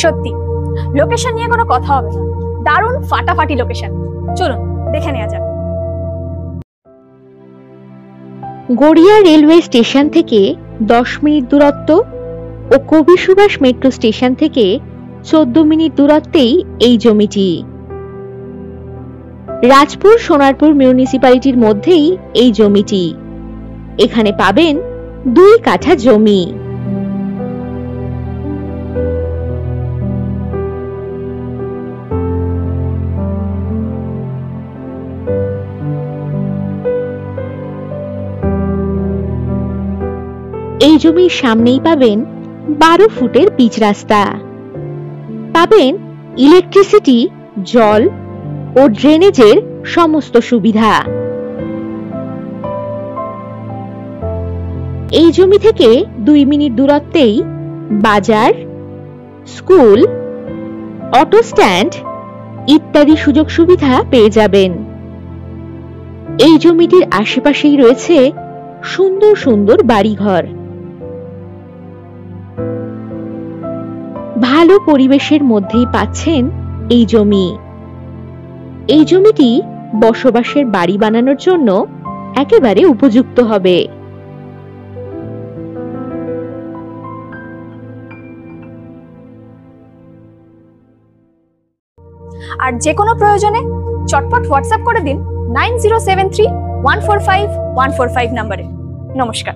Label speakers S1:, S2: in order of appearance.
S1: সত্যি লোকেশন নিয়ে কোনো কথা হবে না, দারুণ ফাটাফাটি লোকেশন। চলুন দেখে নেওয়া যাক।
S2: গড়িয়া রেলওয়ে স্টেশন থেকে 10 মিনিট দূরত্ব ও কবি সুভাষ মেট্রো স্টেশন থেকে 14 মিনিট দূরত্বেই এই জমিটি। রাজপুর সোনারপুর মিউনিসিপ্যালিটির মধ্যেই এই জমিটি। এখানে পাবেন 2 কাঠা জমি। এই জমির সামনেই পাবেন 12 ফুটের পিচ রাস্তা, পাবেন ইলেকট্রিসিটি, জল ও ড্রেনেজের সমস্ত সুবিধা। এই জমি থেকে 2 মিনিট দূরত্বেই বাজার, স্কুল, অটো স্ট্যান্ড ইত্যাদি সুযোগ সুবিধা পেয়ে যাবেন। এই জমিটির আশেপাশেই রয়েছে সুন্দর সুন্দর বাড়িঘর। ভালো পরিবেশের মধ্যেই পাচ্ছেন এই জমি। এই জমিটি বসবাসের বাড়ি বানানোর জন্য একেবারে উপযুক্ত হবে।
S1: আর যে কোনো প্রয়োজনে চটপট হোয়াটসঅ্যাপ করে দিন 9073145145 নম্বরে। নমস্কার।